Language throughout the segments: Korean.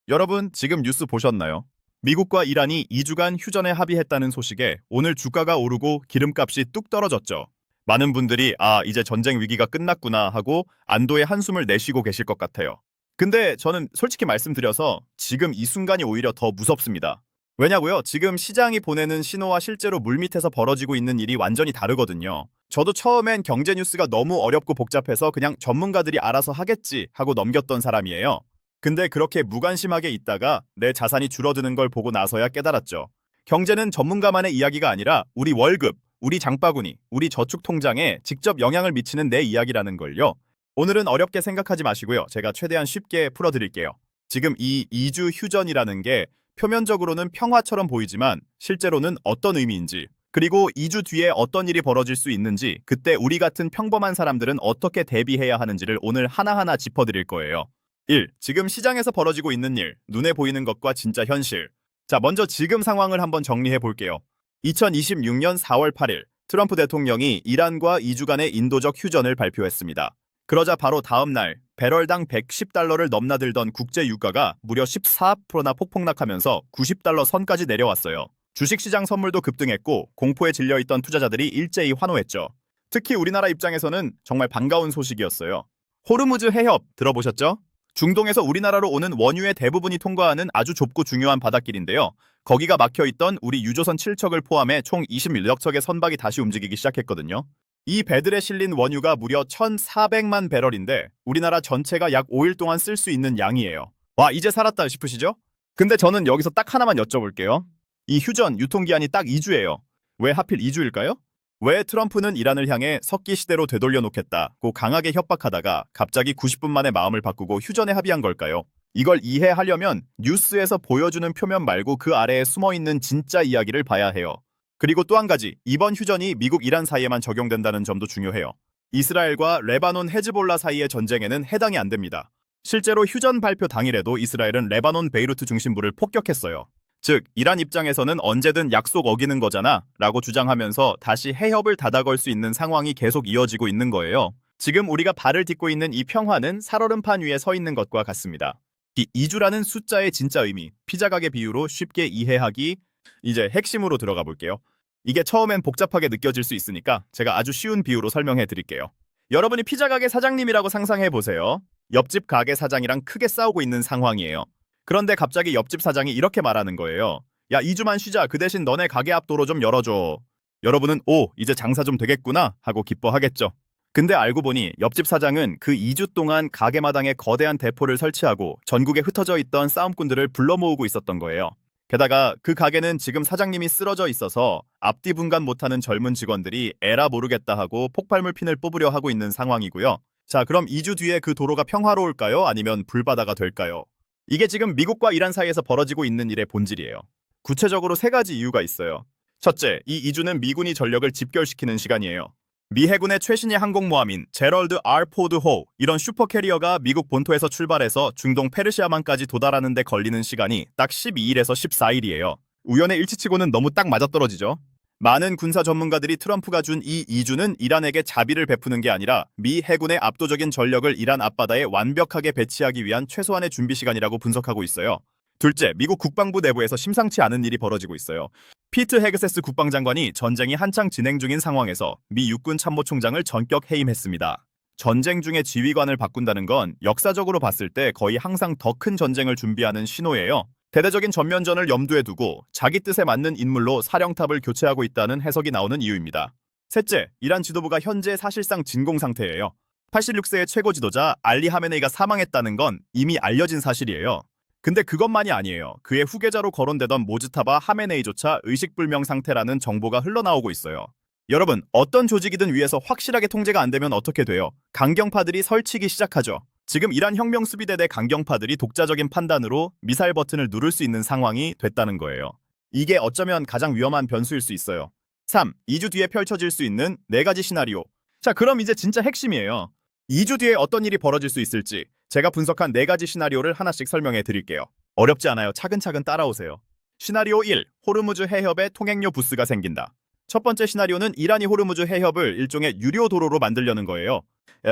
여러분, 지금 뉴스 보셨나요? 미국과 이란이 2주간 휴전에 합의했다는 소식에 오늘 주가가 오르고 기름값이 뚝 떨어졌죠. 많은 분들이 이제 전쟁 위기가 끝났구나 하고 안도의 한숨을 내쉬고 계실 것 같아요. 근데 저는 솔직히 말씀드려서 지금 이 순간이 오히려 더 무섭습니다. 왜냐고요? 지금 시장이 보내는 신호와 실제로 물밑에서 벌어지고 있는 일이 완전히 다르거든요. 저도 처음엔 경제 뉴스가 너무 어렵고 복잡해서 그냥 전문가들이 알아서 하겠지 하고 넘겼던 사람이에요. 근데 그렇게 무관심하게 있다가 내 자산이 줄어드는 걸 보고 나서야 깨달았죠. 경제는 전문가만의 이야기가 아니라 우리 월급, 우리 장바구니, 우리 저축 통장에 직접 영향을 미치는 내 이야기라는 걸요. 오늘은 어렵게 생각하지 마시고요. 제가 최대한 쉽게 풀어드릴게요. 지금 이 2주 휴전이라는 게 표면적으로는 평화처럼 보이지만 실제로는 어떤 의미인지, 그리고 2주 뒤에 어떤 일이 벌어질 수 있는지, 그때 우리 같은 평범한 사람들은 어떻게 대비해야 하는지를 오늘 하나하나 짚어드릴 거예요. 1. 지금 시장에서 벌어지고 있는 일, 눈에 보이는 것과 진짜 현실. 자, 먼저 지금 상황을 한번 정리해 볼게요. 2026년 4월 8일, 트럼프 대통령이 이란과 2주간의 인도적 휴전을 발표했습니다. 그러자 바로 다음 날, 배럴당 110달러를 넘나들던 국제 유가가 무려 14%나 폭락하면서 90달러 선까지 내려왔어요. 주식시장 선물도 급등했고 공포에 질려있던 투자자들이 일제히 환호했죠. 특히 우리나라 입장에서는 정말 반가운 소식이었어요. 호르무즈 해협 들어보셨죠? 중동에서 우리나라로 오는 원유의 대부분이 통과하는 아주 좁고 중요한 바닷길인데요. 거기가 막혀있던 우리 유조선 7척을 포함해 총 21척의 선박이 다시 움직이기 시작했거든요. 이 배들에 실린 원유가 무려 1,400만 배럴인데 우리나라 전체가 약 5일 동안 쓸 수 있는 양이에요. 와, 이제 살았다 싶으시죠? 근데 저는 여기서 딱 하나만 여쭤볼게요. 이 휴전 유통기한이 딱 2주예요. 왜 하필 2주일까요? 왜 트럼프는 이란을 향해 석기 시대로 되돌려 놓겠다고 강하게 협박하다가 갑자기 90분 만에 마음을 바꾸고 휴전에 합의한 걸까요? 이걸 이해하려면 뉴스에서 보여주는 표면 말고 그 아래에 숨어있는 진짜 이야기를 봐야 해요. 그리고 또 한 가지, 이번 휴전이 미국 이란 사이에만 적용된다는 점도 중요해요. 이스라엘과 레바논 헤즈볼라 사이의 전쟁에는 해당이 안 됩니다. 실제로 휴전 발표 당일에도 이스라엘은 레바논 베이루트 중심부를 폭격했어요. 즉, 이란 입장에서는 언제든 약속 어기는 거잖아 라고 주장하면서 다시 해협을 닫아걸 수 있는 상황이 계속 이어지고 있는 거예요. 지금 우리가 발을 딛고 있는 이 평화는 살얼음판 위에 서 있는 것과 같습니다. 이 2주라는 숫자의 진짜 의미, 피자 가게 비유로 쉽게 이해하기. 이제 핵심으로 들어가 볼게요. 이게 처음엔 복잡하게 느껴질 수 있으니까 제가 아주 쉬운 비유로 설명해 드릴게요. 여러분이 피자 가게 사장님이라고 상상해 보세요. 옆집 가게 사장이랑 크게 싸우고 있는 상황이에요. 그런데 갑자기 옆집 사장이 이렇게 말하는 거예요. 야, 2주만 쉬자. 그 대신 너네 가게 앞 도로 좀 열어줘. 여러분은 이제 장사 좀 되겠구나 하고 기뻐하겠죠. 근데 알고 보니 옆집 사장은 그 2주 동안 가게 마당에 거대한 대포를 설치하고 전국에 흩어져 있던 싸움꾼들을 불러 모으고 있었던 거예요. 게다가 그 가게는 지금 사장님이 쓰러져 있어서 앞뒤 분간 못하는 젊은 직원들이 에라 모르겠다 하고 폭발물 핀을 뽑으려 하고 있는 상황이고요. 자, 그럼 2주 뒤에 그 도로가 평화로울까요? 아니면 불바다가 될까요? 이게 지금 미국과 이란 사이에서 벌어지고 있는 일의 본질이에요. 구체적으로 세 가지 이유가 있어요. 첫째, 이 2주는 미군이 전력을 집결시키는 시간이에요. 미 해군의 최신의 항공모함인 제럴드 R. 포드 호, 이런 슈퍼캐리어가 미국 본토에서 출발해서 중동 페르시아만까지 도달하는 데 걸리는 시간이 딱 12일에서 14일이에요. 우연의 일치치고는 너무 딱 맞아떨어지죠. 많은 군사 전문가들이 트럼프가 준 이 2주는 이란에게 자비를 베푸는 게 아니라 미 해군의 압도적인 전력을 이란 앞바다에 완벽하게 배치하기 위한 최소한의 준비 시간이라고 분석하고 있어요. 둘째, 미국 국방부 내부에서 심상치 않은 일이 벌어지고 있어요. 피트 헤그세스 국방장관이 전쟁이 한창 진행 중인 상황에서 미 육군 참모총장을 전격 해임했습니다. 전쟁 중에 지휘관을 바꾼다는 건 역사적으로 봤을 때 거의 항상 더 큰 전쟁을 준비하는 신호예요. 대대적인 전면전을 염두에 두고 자기 뜻에 맞는 인물로 사령탑을 교체하고 있다는 해석이 나오는 이유입니다. 셋째, 이란 지도부가 현재 사실상 진공 상태예요. 86세의 최고 지도자 알리 하메네이가 사망했다는 건 이미 알려진 사실이에요. 근데 그것만이 아니에요. 그의 후계자로 거론되던 모즈타바 하메네이조차 의식불명 상태라는 정보가 흘러나오고 있어요. 여러분, 어떤 조직이든 위에서 확실하게 통제가 안 되면 어떻게 돼요? 강경파들이 설치기 시작하죠. 지금 이란 혁명수비대 내 강경파들이 독자적인 판단으로 미사일 버튼을 누를 수 있는 상황이 됐다는 거예요. 이게 어쩌면 가장 위험한 변수일 수 있어요. 3. 2주 뒤에 펼쳐질 수 있는 4가지 시나리오. 자, 그럼 이제 진짜 핵심이에요. 2주 뒤에 어떤 일이 벌어질 수 있을지 제가 분석한 4가지 시나리오를 하나씩 설명해 드릴게요. 어렵지 않아요. 차근차근 따라오세요. 시나리오 1. 호르무즈 해협에 통행료 부스가 생긴다. 첫 번째 시나리오는 이란이 호르무즈 해협을 일종의 유료 도로로 만들려는 거예요.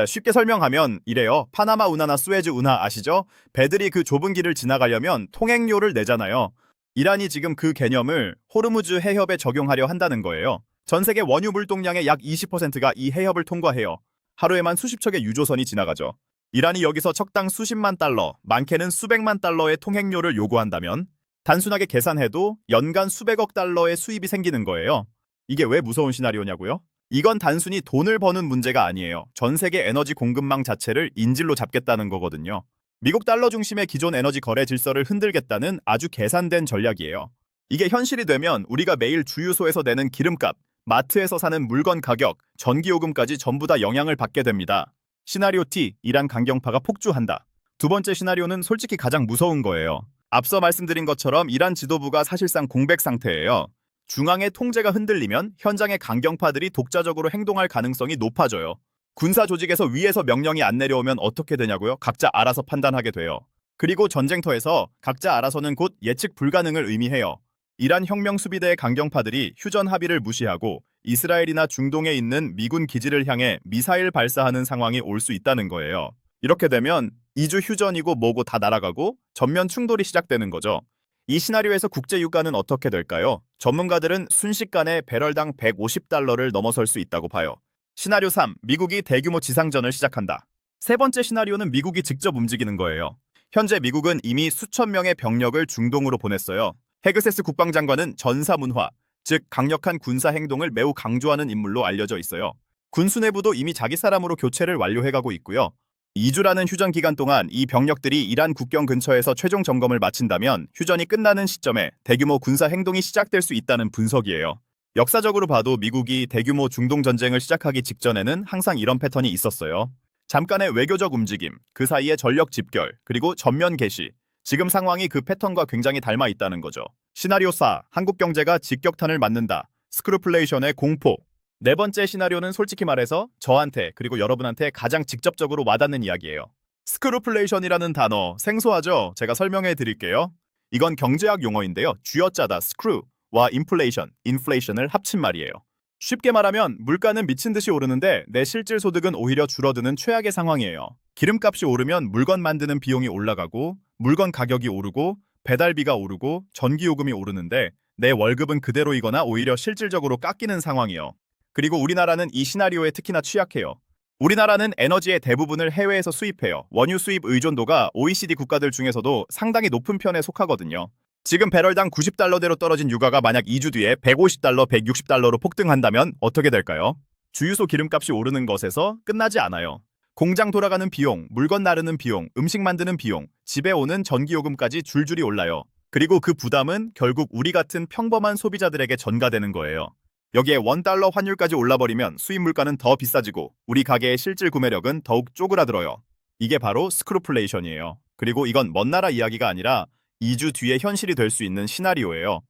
쉽게 설명하면 이래요. 파나마 운하나 수에즈 운하 아시죠? 배들이 그 좁은 길을 지나가려면 통행료를 내잖아요. 이란이 지금 그 개념을 호르무즈 해협에 적용하려 한다는 거예요. 전 세계 원유 물동량의 약 20%가 이 해협을 통과해요. 하루에만 수십 척의 유조선이 지나가죠. 이란이 여기서 척당 수십만 달러, 많게는 수백만 달러의 통행료를 요구한다면 단순하게 계산해도 연간 수백억 달러의 수입이 생기는 거예요. 이게 왜 무서운 시나리오냐고요? 이건 단순히 돈을 버는 문제가 아니에요. 전 세계 에너지 공급망 자체를 인질로 잡겠다는 거거든요. 미국 달러 중심의 기존 에너지 거래 질서를 흔들겠다는 아주 계산된 전략이에요. 이게 현실이 되면 우리가 매일 주유소에서 내는 기름값, 마트에서 사는 물건 가격, 전기요금까지 전부 다 영향을 받게 됩니다. 시나리오 T, 이란 강경파가 폭주한다. 두 번째 시나리오는 솔직히 가장 무서운 거예요. 앞서 말씀드린 것처럼 이란 지도부가 사실상 공백 상태예요. 중앙의 통제가 흔들리면 현장의 강경파들이 독자적으로 행동할 가능성이 높아져요. 군사 조직에서 위에서 명령이 안 내려오면 어떻게 되냐고요? 각자 알아서 판단하게 돼요. 그리고 전쟁터에서 각자 알아서는 곧 예측 불가능을 의미해요. 이란 혁명 수비대의 강경파들이 휴전 합의를 무시하고 이스라엘이나 중동에 있는 미군 기지를 향해 미사일 발사하는 상황이 올 수 있다는 거예요. 이렇게 되면 2주 휴전이고 뭐고 다 날아가고 전면 충돌이 시작되는 거죠. 이 시나리오에서 국제 유가는 어떻게 될까요? 전문가들은 순식간에 배럴당 150달러를 넘어설 수 있다고 봐요. 시나리오 3, 미국이 대규모 지상전을 시작한다. 세 번째 시나리오는 미국이 직접 움직이는 거예요. 현재 미국은 이미 수천 명의 병력을 중동으로 보냈어요. 헤그세스 국방장관은 전사문화, 즉 강력한 군사 행동을 매우 강조하는 인물로 알려져 있어요. 군수 내부도 이미 자기 사람으로 교체를 완료해가고 있고요. 2주라는 휴전 기간 동안 이 병력들이 이란 국경 근처에서 최종 점검을 마친다면 휴전이 끝나는 시점에 대규모 군사 행동이 시작될 수 있다는 분석이에요. 역사적으로 봐도 미국이 대규모 중동 전쟁을 시작하기 직전에는 항상 이런 패턴이 있었어요. 잠깐의 외교적 움직임, 그 사이에 전력 집결, 그리고 전면 개시. 지금 상황이 그 패턴과 굉장히 닮아 있다는 거죠. 시나리오 4, 한국 경제가 직격탄을 맞는다. 스크루플레이션의 공포. 네 번째 시나리오는 솔직히 말해서 저한테 그리고 여러분한테 가장 직접적으로 와닿는 이야기예요. 스크루플레이션이라는 단어 생소하죠? 제가 설명해 드릴게요. 이건 경제학 용어인데요. 쥐어짜다 스크루와 인플레이션을 합친 말이에요. 쉽게 말하면 물가는 미친 듯이 오르는데 내 실질 소득은 오히려 줄어드는 최악의 상황이에요. 기름값이 오르면 물건 만드는 비용이 올라가고 물건 가격이 오르고 배달비가 오르고 전기요금이 오르는데 내 월급은 그대로이거나 오히려 실질적으로 깎이는 상황이요. 그리고 우리나라는 이 시나리오에 특히나 취약해요. 우리나라는 에너지의 대부분을 해외에서 수입해요. 원유 수입 의존도가 OECD 국가들 중에서도 상당히 높은 편에 속하거든요. 지금 배럴당 90달러대로 떨어진 유가가 만약 2주 뒤에 150달러, 160달러로 폭등한다면 어떻게 될까요? 주유소 기름값이 오르는 것에서 끝나지 않아요. 공장 돌아가는 비용, 물건 나르는 비용, 음식 만드는 비용, 집에 오는 전기요금까지 줄줄이 올라요. 그리고 그 부담은 결국 우리 같은 평범한 소비자들에게 전가되는 거예요. 여기에 $1 환율까지 올라버리면 수입 물가는 더 비싸지고 우리 가게의 실질 구매력은 더욱 쪼그라들어요. 이게 바로 스크루플레이션이에요. 그리고 이건 먼 나라 이야기가 아니라 2주 뒤에 현실이 될 수 있는 시나리오예요.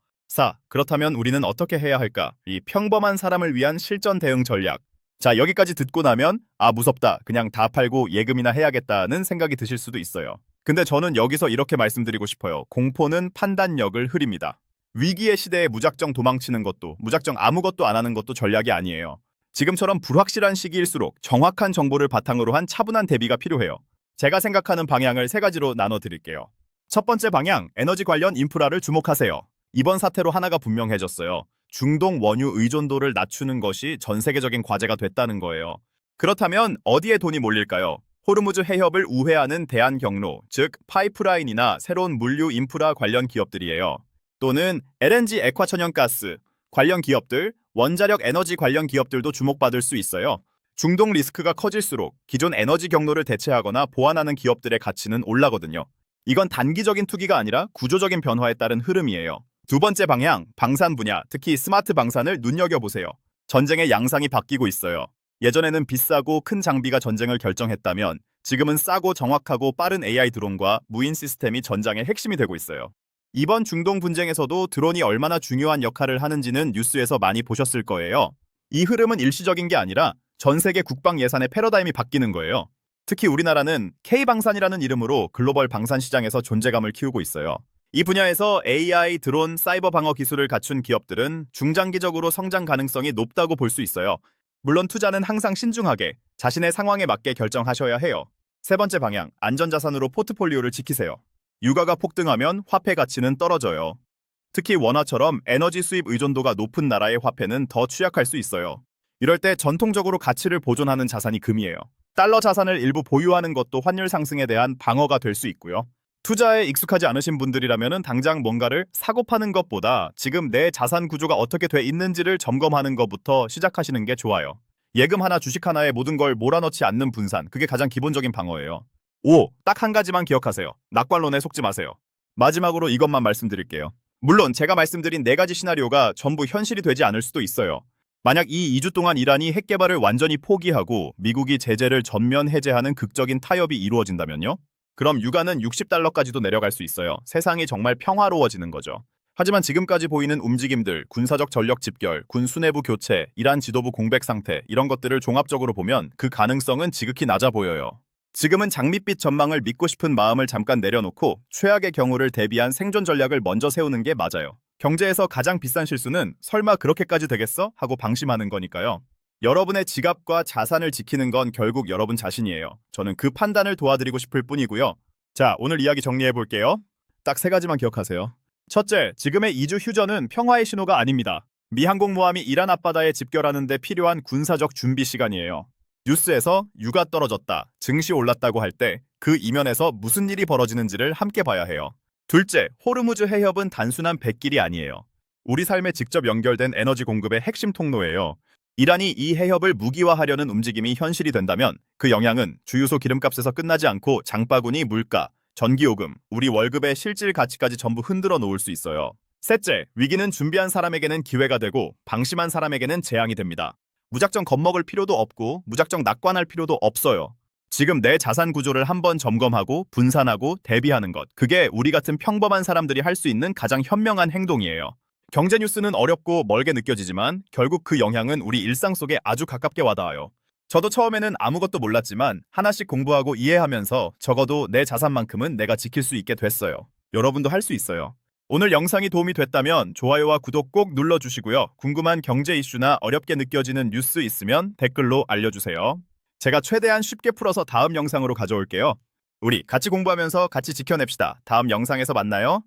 그렇다면 우리는 어떻게 해야 할까? 이 평범한 사람을 위한 실전 대응 전략. 자, 여기까지 듣고 나면 무섭다. 그냥 다 팔고 예금이나 해야겠다는 생각이 드실 수도 있어요. 근데 저는 여기서 이렇게 말씀드리고 싶어요. 공포는 판단력을 흐립니다. 위기의 시대에 무작정 도망치는 것도, 무작정 아무것도 안 하는 것도 전략이 아니에요. 지금처럼 불확실한 시기일수록 정확한 정보를 바탕으로 한 차분한 대비가 필요해요. 제가 생각하는 방향을 세 가지로 나눠드릴게요. 첫 번째 방향, 에너지 관련 인프라를 주목하세요. 이번 사태로 하나가 분명해졌어요. 중동 원유 의존도를 낮추는 것이 전 세계적인 과제가 됐다는 거예요. 그렇다면 어디에 돈이 몰릴까요? 호르무즈 해협을 우회하는 대안 경로, 즉 파이프라인이나 새로운 물류 인프라 관련 기업들이에요. 또는 LNG 액화천연가스 관련 기업들, 원자력 에너지 관련 기업들도 주목받을 수 있어요. 중동 리스크가 커질수록 기존 에너지 경로를 대체하거나 보완하는 기업들의 가치는 올라거든요. 이건 단기적인 투기가 아니라 구조적인 변화에 따른 흐름이에요. 두 번째 방향, 방산 분야, 특히 스마트 방산을 눈여겨보세요. 전쟁의 양상이 바뀌고 있어요. 예전에는 비싸고 큰 장비가 전쟁을 결정했다면 지금은 싸고 정확하고 빠른 AI 드론과 무인 시스템이 전장의 핵심이 되고 있어요. 이번 중동 분쟁에서도 드론이 얼마나 중요한 역할을 하는지는 뉴스에서 많이 보셨을 거예요. 이 흐름은 일시적인 게 아니라 전 세계 국방 예산의 패러다임이 바뀌는 거예요. 특히 우리나라는 K방산이라는 이름으로 글로벌 방산 시장에서 존재감을 키우고 있어요. 이 분야에서 AI, 드론, 사이버 방어 기술을 갖춘 기업들은 중장기적으로 성장 가능성이 높다고 볼 수 있어요. 물론 투자는 항상 신중하게 자신의 상황에 맞게 결정하셔야 해요. 세 번째 방향, 안전자산으로 포트폴리오를 지키세요. 유가가 폭등하면 화폐 가치는 떨어져요. 특히 원화처럼 에너지 수입 의존도가 높은 나라의 화폐는 더 취약할 수 있어요. 이럴 때 전통적으로 가치를 보존하는 자산이 금이에요. 달러 자산을 일부 보유하는 것도 환율 상승에 대한 방어가 될 수 있고요. 투자에 익숙하지 않으신 분들이라면 당장 뭔가를 사고 파는 것보다 지금 내 자산 구조가 어떻게 돼 있는지를 점검하는 것부터 시작하시는 게 좋아요. 예금 하나, 주식 하나에 모든 걸 몰아넣지 않는 분산, 그게 가장 기본적인 방어예요. 5. 딱 한 가지만 기억하세요. 낙관론에 속지 마세요. 마지막으로 이것만 말씀드릴게요. 물론 제가 말씀드린 네 가지 시나리오가 전부 현실이 되지 않을 수도 있어요. 만약 이 2주 동안 이란이 핵 개발을 완전히 포기하고 미국이 제재를 전면 해제하는 극적인 타협이 이루어진다면요? 그럼 유가는 60달러까지도 내려갈 수 있어요. 세상이 정말 평화로워지는 거죠. 하지만 지금까지 보이는 움직임들, 군사적 전력 집결, 군 수뇌부 교체, 이란 지도부 공백 상태, 이런 것들을 종합적으로 보면 그 가능성은 지극히 낮아 보여요. 지금은 장밋빛 전망을 믿고 싶은 마음을 잠깐 내려놓고 최악의 경우를 대비한 생존 전략을 먼저 세우는 게 맞아요. 경제에서 가장 비싼 실수는 설마 그렇게까지 되겠어? 하고 방심하는 거니까요. 여러분의 지갑과 자산을 지키는 건 결국 여러분 자신이에요. 저는 그 판단을 도와드리고 싶을 뿐이고요. 자, 오늘 이야기 정리해 볼게요. 딱 세 가지만 기억하세요. 첫째, 지금의 2주 휴전은 평화의 신호가 아닙니다. 미 항공모함이 이란 앞바다에 집결하는 데 필요한 군사적 준비 시간이에요. 뉴스에서 유가 떨어졌다, 증시 올랐다고 할 때 그 이면에서 무슨 일이 벌어지는지를 함께 봐야 해요. 둘째, 호르무즈 해협은 단순한 뱃길이 아니에요. 우리 삶에 직접 연결된 에너지 공급의 핵심 통로예요. 이란이 이 해협을 무기화하려는 움직임이 현실이 된다면 그 영향은 주유소 기름값에서 끝나지 않고 장바구니 물가, 전기요금, 우리 월급의 실질 가치까지 전부 흔들어 놓을 수 있어요. 셋째, 위기는 준비한 사람에게는 기회가 되고 방심한 사람에게는 재앙이 됩니다. 무작정 겁먹을 필요도 없고 무작정 낙관할 필요도 없어요. 지금 내 자산 구조를 한번 점검하고 분산하고 대비하는 것, 그게 우리 같은 평범한 사람들이 할 수 있는 가장 현명한 행동이에요. 경제 뉴스는 어렵고 멀게 느껴지지만 결국 그 영향은 우리 일상 속에 아주 가깝게 와닿아요. 저도 처음에는 아무것도 몰랐지만 하나씩 공부하고 이해하면서 적어도 내 자산만큼은 내가 지킬 수 있게 됐어요. 여러분도 할 수 있어요. 오늘 영상이 도움이 됐다면 좋아요와 구독 꼭 눌러주시고요. 궁금한 경제 이슈나 어렵게 느껴지는 뉴스 있으면 댓글로 알려주세요. 제가 최대한 쉽게 풀어서 다음 영상으로 가져올게요. 우리 같이 공부하면서 같이 지켜냅시다. 다음 영상에서 만나요.